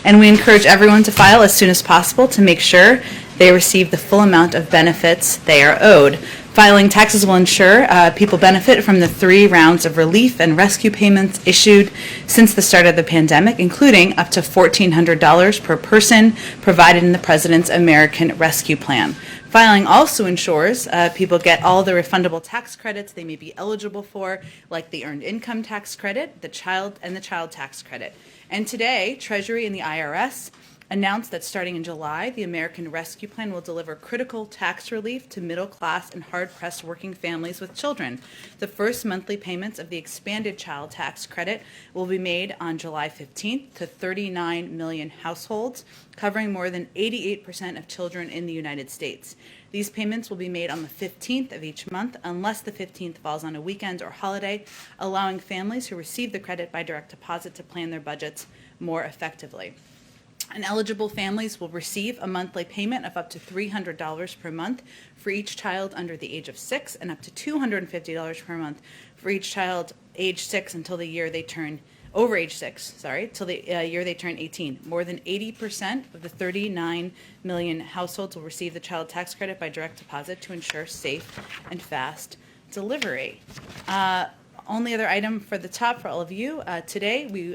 and we encourage everyone to file as soon as possible to make sure they receive the full amount of benefits they are owed. Filing taxes will ensure people benefit from the 3 rounds of relief and rescue payments issued since the start of the pandemic, including up to $1,400 per person provided in the President's American Rescue Plan. Filing also ensures people get all the refundable tax credits they may be eligible for, like the Earned Income Tax Credit, the Child Tax Credit. And today, Treasury and the IRS announced that starting in July, the American Rescue Plan will deliver critical tax relief to middle-class and hard-pressed working families with children. The first monthly payments of the expanded child tax credit will be made on July 15th to 39 million households, covering more than 88% of children in the United States. These payments will be made on the 15th of each month, unless the 15th falls on a weekend or holiday, allowing families who receive the credit by direct deposit to plan their budgets more effectively. And eligible families will receive a monthly payment of up to $300 per month for each child under the age of 6, and up to $250 per month for each child age 6 until the year they turn over age 6, till the year they turn 18. More than 80% of the 39 million households will receive the child tax credit by direct deposit to ensure safe and fast delivery. Only other item for the top for all of you. Today, we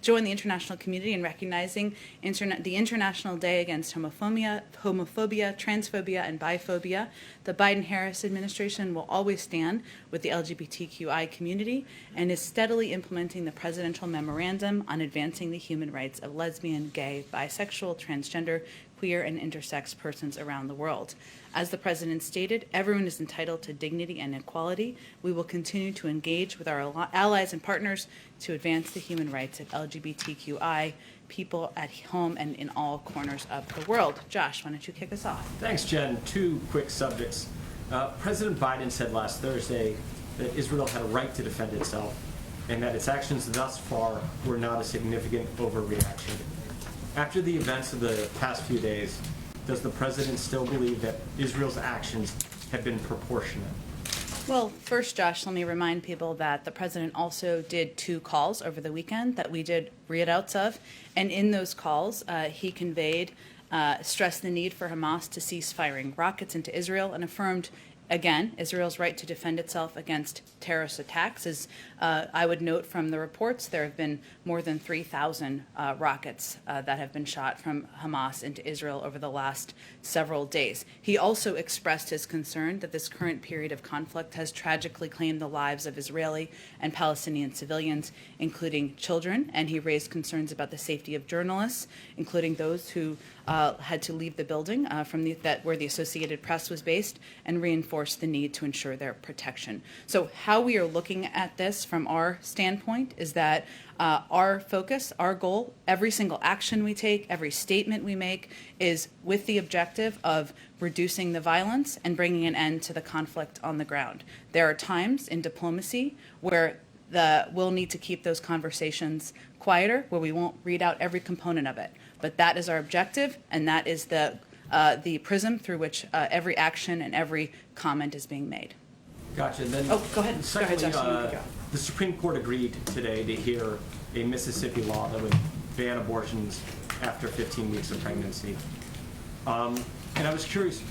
join the international community in recognizing the International Day Against Homophobia, Transphobia, and Biphobia. The Biden-Harris administration will always stand with the LGBTQI community and is steadily implementing the presidential memorandum on advancing the human rights of lesbian, gay, bisexual, transgender, queer, and intersex persons around the world. As the President stated, everyone is entitled to dignity and equality. We will continue to engage with our allies and partners to advance the human rights of LGBTQI people at home and in all corners of the world. Josh, why don't you kick us off? Thanks, Jen. 2 quick subjects. President Biden said last Thursday that Israel had a right to defend itself and that its actions thus far were not a significant overreaction. After the events of the past few days, does the president still believe that Israel's actions have been proportionate? Well, first, Josh, let me remind people that the president also did 2 calls over the weekend that we did readouts of. And in those calls, he stressed the need for Hamas to cease firing rockets into Israel and affirmed, again, Israel's right to defend itself against terrorist attacks. As I would note from the reports, there have been more than 3,000 rockets that have been shot from Hamas into Israel over the last several days. He also expressed his concern that this current period of conflict has tragically claimed the lives of Israeli and Palestinian civilians, including children, and he raised concerns about the safety of journalists, including those who had to leave the building where the Associated Press was based, and reinforced the need to ensure their protection. So how we are looking at this from our standpoint is that our focus, our goal, every single action we take, every statement we make is with the objective of reducing the violence and bringing an end to the conflict on the ground. There are times in diplomacy where we'll need to keep those conversations quieter, where we won't read out every component of it. But that is our objective, and that is the prism through which every action and every comment is being made. Gotcha. And then, go ahead. Secondly, go ahead, Josh. The Supreme Court agreed today to hear a Mississippi law that would ban abortions after 15 weeks of pregnancy. And I was curious,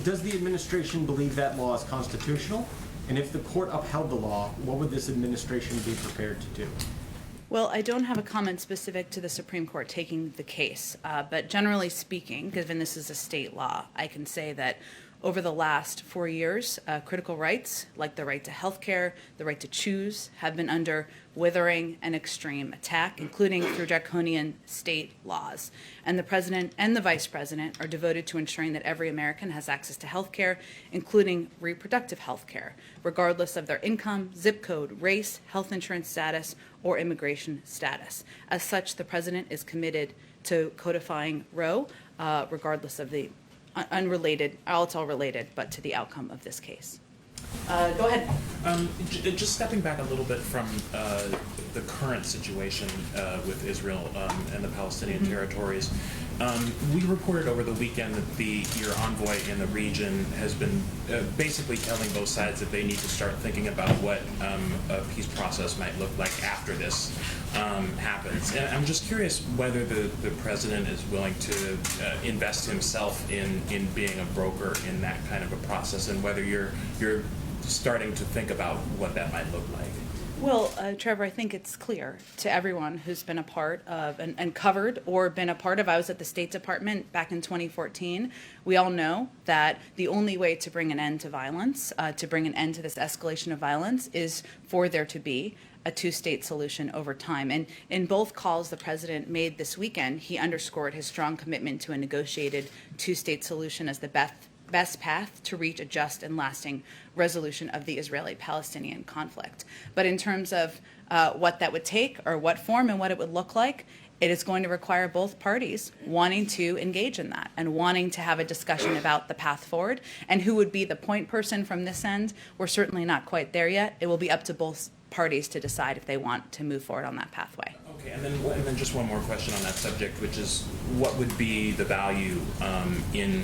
does the administration believe that law is constitutional? And if the court upheld the law, what would this administration be prepared to do? Well, I don't have a comment specific to the Supreme Court taking the case, but generally speaking, given this is a state law, I can say that over the last 4 years, critical rights like the right to health care, the right to choose, have been under withering and extreme attack, including through draconian state laws. And the president and the vice president are devoted to ensuring that every American has access to health care, including reproductive health care, regardless of their income, zip code, race, health insurance status, or immigration status. As such, the president is committed to codifying Roe, regardless of the unrelated, it's all related, but to the outcome of this case. Go ahead. Just stepping back a little bit from the current situation with Israel and the Palestinian territories, We reported over the weekend that your envoy in the region has been basically telling both sides that they need to start thinking about what a peace process might look like after this happens. And I'm just curious whether the president is willing to invest himself in being a broker in that kind of a process, and whether you're starting to think about what that might look like. Well, Trevor, I think it's clear to everyone who's been a part of and covered or been a part of, I was at the State Department back in 2014. We all know that the only way to bring an end to violence, to bring an end to this escalation of violence, is for there to be a two-state solution over time. And in both calls the president made this weekend, he underscored his strong commitment to a negotiated two-state solution as the best path to reach a just and lasting resolution of the Israeli-Palestinian conflict. But in terms of what that would take or what form and what it would look like, it is going to require both parties wanting to engage in that and wanting to have a discussion about the path forward. And who would be the point person from this end? We're certainly not quite there yet. It will be up to both parties to decide if they want to move forward on that pathway. Okay, and then just one more question on that subject, which is what would be the value in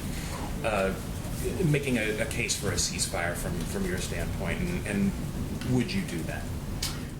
making a case for a ceasefire from your standpoint, and would you do that?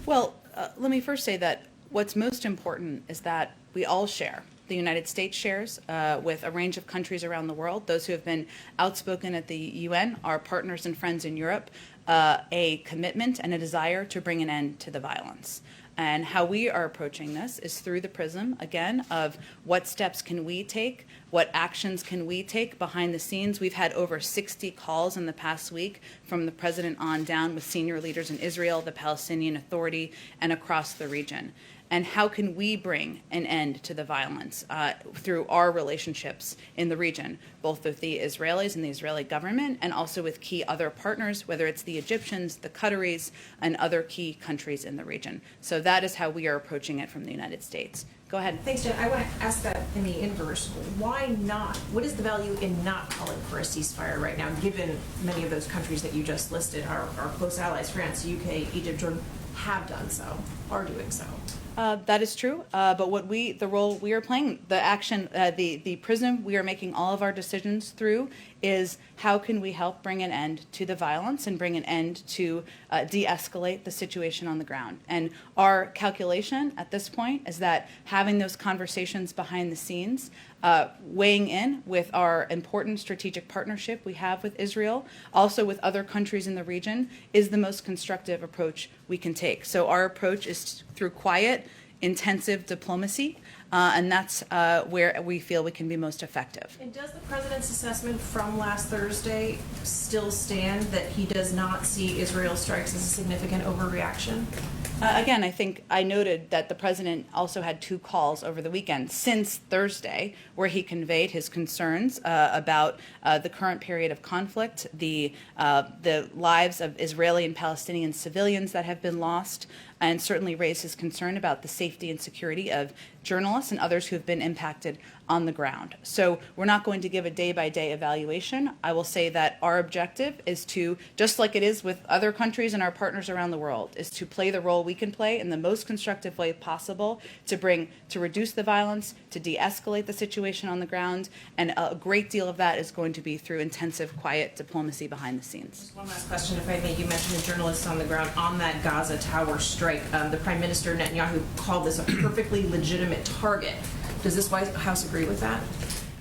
Well, let me first say that what's most important is that we all share. The United States shares with a range of countries around the world, those who have been outspoken at the UN, our partners and friends in Europe, a commitment and a desire to bring an end to the violence. And how we are approaching this is through the prism, again, of what steps can we take, what actions can we take behind the scenes. We've had over 60 calls in the past week from the president on down with senior leaders in Israel, the Palestinian Authority, and across the region. And how can we bring an end to the violence through our relationships in the region, both with the Israelis and the Israeli government, and also with key other partners, whether it's the Egyptians, the Qataris, and other key countries in the region. So that is how we are approaching it from the United States. Go ahead. Thanks, Jen. I want to ask that in the inverse. Why not? What is the value in not calling for a ceasefire right now, given many of those countries that you just listed, our close allies, France, UK, Egypt, Jordan, have done so, are doing so? That is true, but the role we are playing, the action, the prism we are making all of our decisions through is how can we help bring an end to the violence and bring an end to de-escalate the situation on the ground. And our calculation at this point is that having those conversations behind the scenes, weighing in with our important strategic partnership we have with Israel, also with other countries in the region, is the most constructive approach we can take. So our approach is through quiet, intensive diplomacy, and that's where we feel we can be most effective. And does the president's assessment from last Thursday still stand that he does not see Israel strikes as a significant overreaction? Again, I think I noted that the president also had 2 calls over the weekend since Thursday where he conveyed his concerns about the current period of conflict, the lives of Israeli and Palestinian civilians that have been lost, and certainly raised his concern about the safety and security of journalists and others who have been impacted on the ground. So we're not going to give a day-by-day evaluation. I will say that our objective is to, just like it is with other countries and our partners around the world, is to play the role we can play in the most constructive way possible to reduce the violence, to de-escalate the situation on the ground, and a great deal of that is going to be through intensive, quiet diplomacy behind the scenes. One last question, if I may. You mentioned the journalists on the ground on that Gaza tower strike. The Prime Minister Netanyahu called this a perfectly legitimate target. Does this White House agree with that?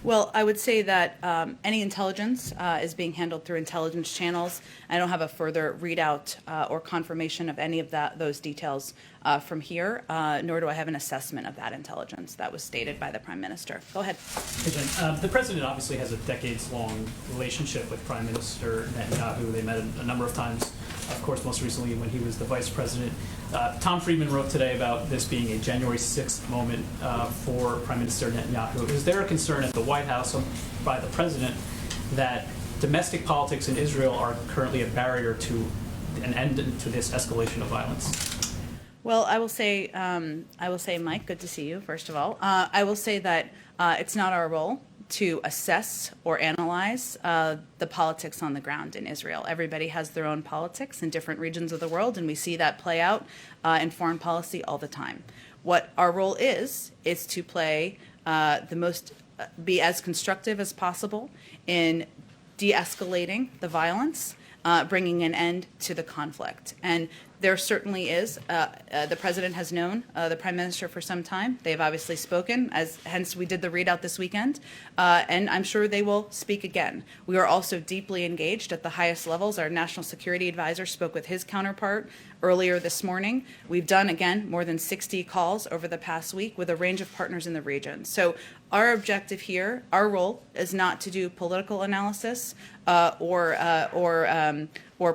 Well, I would say that any intelligence is being handled through intelligence channels. I don't have a further readout or confirmation of any of those details from here, nor do I have an assessment of that intelligence that was stated by the Prime Minister. Go ahead. Hey, Jen. The president obviously has a decades-long relationship with Prime Minister Netanyahu. They met a number of times, of course, most recently when he was the vice president. Tom Friedman wrote today about this being a January 6th moment for Prime Minister Netanyahu. Is there a concern at the White House by the president that domestic politics in Israel are currently a barrier to an end to this escalation of violence? Well, I will say, Mike, good to see you, first of all. I will say that it's not our role to assess or analyze the politics on the ground in Israel. Everybody has their own politics in different regions of the world, and we see that play out in foreign policy all the time. What our role is to play the most be as constructive as possible in de-escalating the violence, bringing an end to the conflict. And there certainly is. The president has known the prime minister for some time. They've obviously spoken, hence we did the readout this weekend, and I'm sure they will speak again. We are also deeply engaged at the highest levels. Our national security advisor spoke with his counterpart earlier this morning. We've done, again, more than 60 calls over the past week with a range of partners in the region. So our objective here, our role, is not to do political analysis or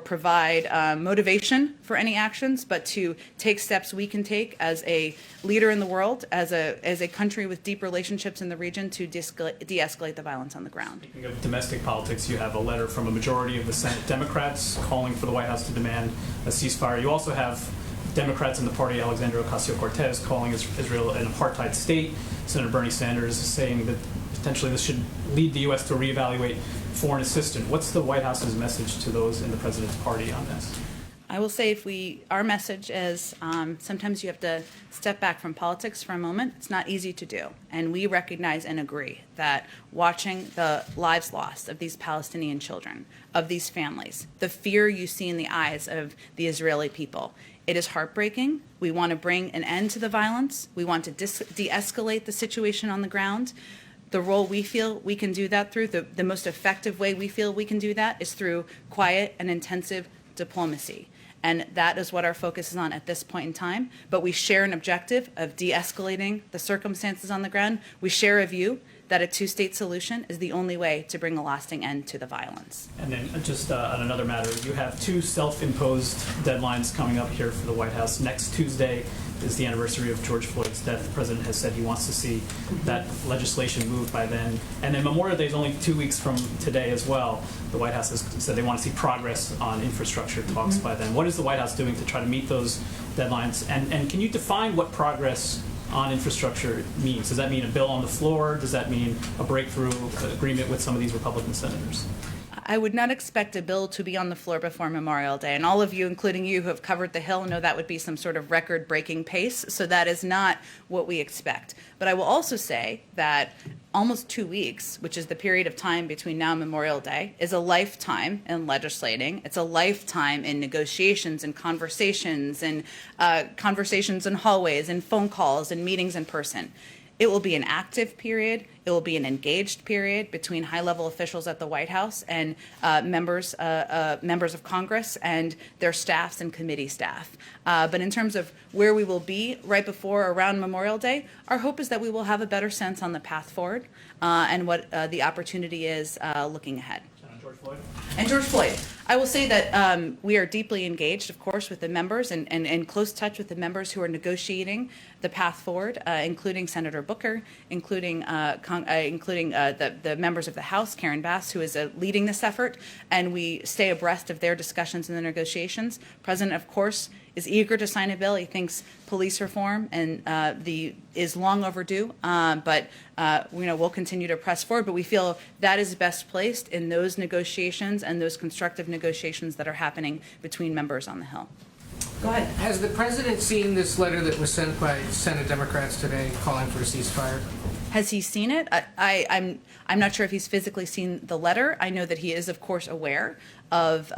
provide motivation for any actions, but to take steps we can take as a leader in the world, as a country with deep relationships in the region, to de-escalate the violence on the ground. Speaking of domestic politics, you have a letter from a majority of the Senate Democrats calling for the White House to demand a ceasefire. You also have Democrats in the party, Alexandria Ocasio-Cortez, calling Israel an apartheid state. Senator Bernie Sanders is saying that potentially this should lead the U.S. to reevaluate foreign assistance. What's the White House's message to those in the president's party on this? I will say our message is sometimes you have to step back from politics for a moment. It's not easy to do. And we recognize and agree that watching the lives lost of these Palestinian children, of these families, the fear you see in the eyes of the Israeli people, it is heartbreaking. We want to bring an end to the violence. We want to de-escalate the situation on the ground. The role we feel we can do that through, the most effective way we feel we can do that is through quiet and intensive diplomacy. And that is what our focus is on at this point in time. But we share an objective of de-escalating the circumstances on the ground. We share a view that a two-state solution is the only way to bring a lasting end to the violence. And then just on another matter, you have two self-imposed deadlines coming up here for the White House. Next Tuesday is the anniversary of George Floyd's death. The president has said he wants to see that legislation moved by then. And then Memorial Day is only 2 weeks from today as well. The White House has said they want to see progress on infrastructure talks by then. What is the White House doing to try to meet those deadlines? And can you define what progress on infrastructure means? Does that mean a bill on the floor? Does that mean a breakthrough agreement with some of these Republican senators? I would not expect a bill to be on the floor before Memorial Day. And all of you, including you who have covered the Hill, know that would be some sort of record-breaking pace. So that is not what we expect. But I will also say that almost 2 weeks, which is the period of time between now and Memorial Day, is a lifetime in legislating. It's a lifetime in negotiations and conversations and conversations in hallways and phone calls and meetings in person. It will be an active period. It will be an engaged period between high-level officials at the White House and members of Congress and their staffs and committee staff. But in terms of where we will be right before or around Memorial Day, our hope is that we will have a better sense on the path forward and what the opportunity is looking ahead. George Floyd? And George Floyd. I will say that we are deeply engaged, of course, with the members and in close touch with the members who are negotiating the path forward, including Senator Booker, including the members of the House, Karen Bass, who is leading this effort, and we stay abreast of their discussions and the negotiations. President, of course, is eager to sign a bill. He thinks police reform is long overdue, but we'll continue to press forward. But we feel that is best placed in those negotiations and those constructive negotiations that are happening between members on the Hill. Go ahead. Has the president seen this letter that was sent by Senate Democrats today calling for a ceasefire? Has he seen it? I'm not sure if he's physically seen the letter. I know that he is, of course, aware of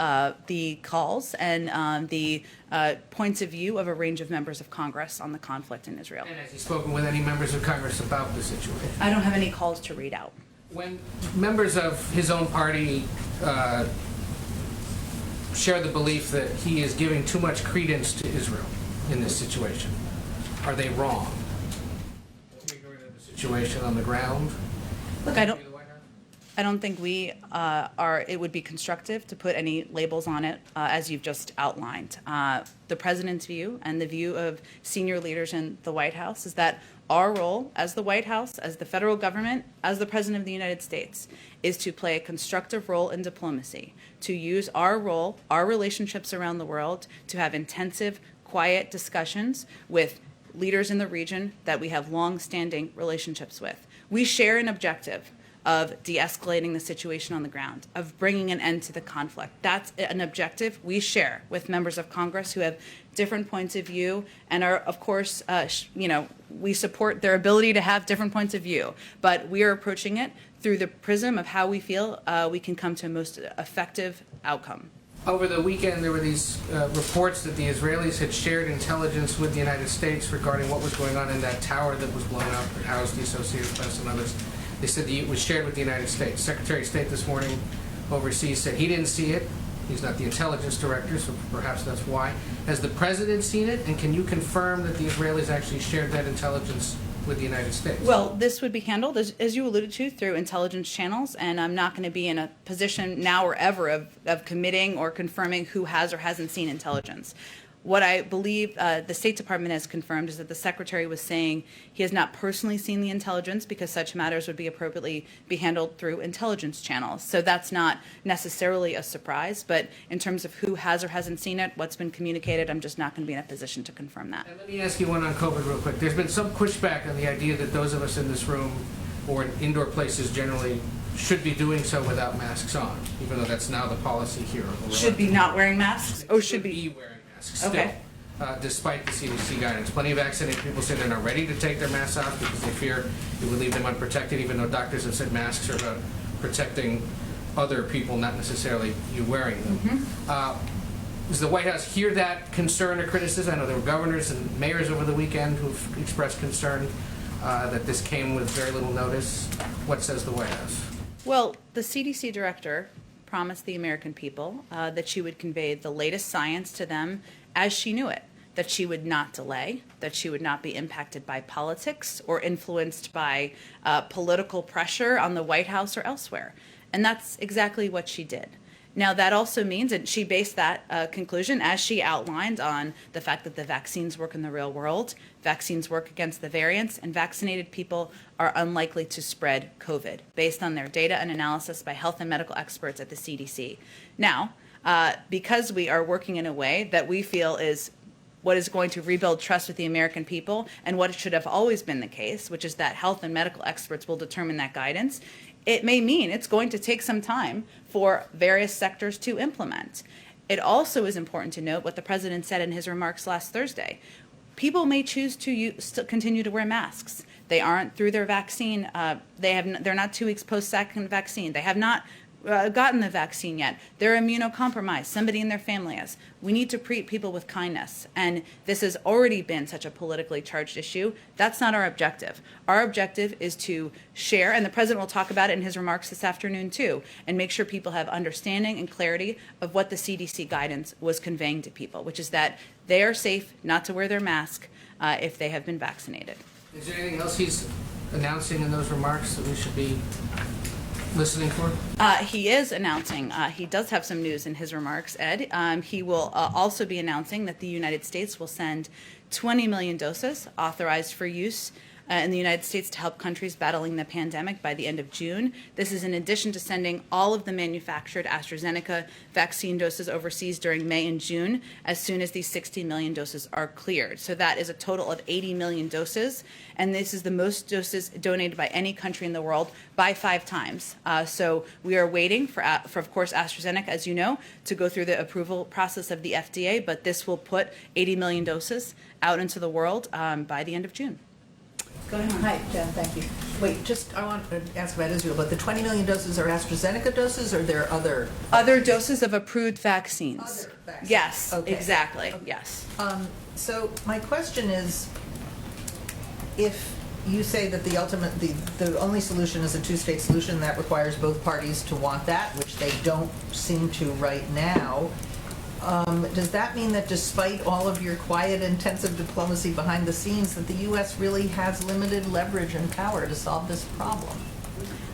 the calls and the points of view of a range of members of Congress on the conflict in Israel. And has he spoken with any members of Congress about the situation? I don't have any calls to read out. When members of his own party share the belief that he is giving too much credence to Israel in this situation, are they wrong? The situation on the ground? Look, I don't think we are. It would be constructive to put any labels on it, as you've just outlined. The president's view and the view of senior leaders in the White House is that our role as the White House, as the federal government, as the President of the United States, is to play a constructive role in diplomacy, to use our role, our relationships around the world, to have intensive, quiet discussions with leaders in the region that we have long-standing relationships with. We share an objective of de-escalating the situation on the ground, of bringing an end to the conflict. That's an objective we share with members of Congress who have different points of view and are, of course, we support their ability to have different points of view, but we are approaching it through the prism of how we feel we can come to a most effective outcome. Over the weekend, there were these reports that the Israelis had shared intelligence with the United States regarding what was going on in that tower that was blown up that housed the Associated Press and others. They said it was shared with the United States. Secretary of State this morning overseas said he didn't see it. He's not the intelligence director, so perhaps that's why. Has the president seen it? And can you confirm that the Israelis actually shared that intelligence with the United States? Well, this would be handled, as you alluded to, through intelligence channels, and I'm not going to be in a position now or ever of committing or confirming who has or hasn't seen intelligence. What I believe the State Department has confirmed is that the Secretary was saying he has not personally seen the intelligence because such matters would be appropriately be handled through intelligence channels. So that's not necessarily a surprise, but in terms of who has or hasn't seen it, what's been communicated, I'm just not going to be in a position to confirm that. And let me ask you one on COVID real quick. There's been some pushback on the idea that those of us in this room or in indoor places generally should be doing so without masks on, even though that's now the policy here. Should be not wearing masks? Or should be wearing masks still, Okay. Despite the CDC guidance. Plenty of vaccinated people say they're not ready to take their masks off because they fear it would leave them unprotected, even though doctors have said masks are about protecting other people, not necessarily you wearing them. Does the White House hear that concern or criticism? I know there were governors and mayors over the weekend who've expressed concern that this came with very little notice. What says the White House? Well, the CDC director promised the American people that she would convey the latest science to them as she knew it, that she would not delay, that she would not be impacted by politics or influenced by political pressure on the White House or elsewhere. And that's exactly what she did. Now, that also means, and she based that conclusion, as she outlined, on the fact that the vaccines work in the real world, vaccines work against the variants, and vaccinated people are unlikely to spread COVID, based on their data and analysis by health and medical experts at the CDC. Now, because we are working in a way that we feel is what is going to rebuild trust with the American people and what should have always been the case, which is that health and medical experts will determine that guidance, it may mean it's going to take some time for various sectors to implement. It also is important to note what the president said in his remarks last Thursday. People may choose to still continue to wear masks. They aren't through their vaccine. They're not 2 weeks post-second vaccine. They have not gotten the vaccine yet. They're immunocompromised. Somebody in their family is. We need to treat people with kindness. And this has already been such a politically charged issue. That's not our objective. Our objective is to share, and the president will talk about it in his remarks this afternoon too, and make sure people have understanding and clarity of what the CDC guidance was conveying to people, which is that they are safe not to wear their mask if they have been vaccinated. Is there anything else he's announcing in those remarks that we should be listening for? He is announcing, he does have some news in his remarks, Ed. He will also be announcing that the United States will send 20 million doses authorized for use in the United States to help countries battling the pandemic by the end of June. This is in addition to sending all of the manufactured AstraZeneca vaccine doses overseas during May and June as soon as these 60 million doses are cleared. So that is a total of 80 million doses, and this is the most doses donated by any country in the world by 5 times. So we are waiting for, of course, AstraZeneca, as you know, to go through the approval process of the FDA, but this will put 80 million doses out into the world by the end of June. Go ahead. Hi, Jen, thank you. Wait, I want to ask about Israel, but the 20 million doses are AstraZeneca doses, or there are other doses of approved vaccines? Other vaccines. Yes, Okay. exactly, yes. So my question is, if you say that the only solution is a 2-state solution that requires both parties to want that, which they don't seem to right now, does that mean that despite all of your quiet, intensive diplomacy behind the scenes, that the U.S. really has limited leverage and power to solve this problem?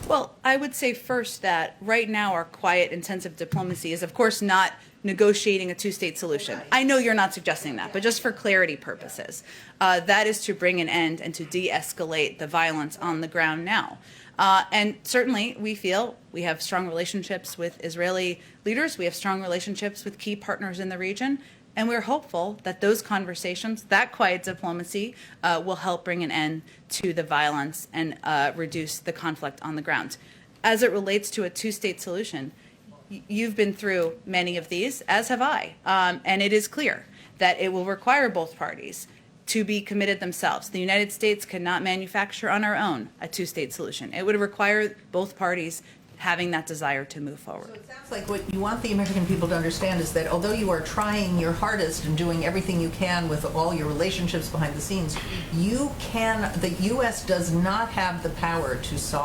Well, I would say first that right now our quiet, intensive diplomacy is, of course, not negotiating a 2-state solution. Okay. I know you're not suggesting that, but just for clarity purposes, that is to bring an end and to de-escalate the violence on the ground now. And certainly we feel we have strong relationships with Israeli leaders. We have strong relationships with key partners in the region. And we're hopeful that those conversations, that quiet diplomacy, will help bring an end to the violence and reduce the conflict on the ground. as it relates to a two-state solution, you've been through many of these, as have I, and it is clear that it will require both parties to be committed themselves. The United States cannot manufacture on our own a two-state solution. It would require both parties having that desire to move So forward. it sounds like what you want the American people to understand is that although you are trying your hardest and doing everything you can with all your relationships behind the scenes, the U.S. does not have the power to solve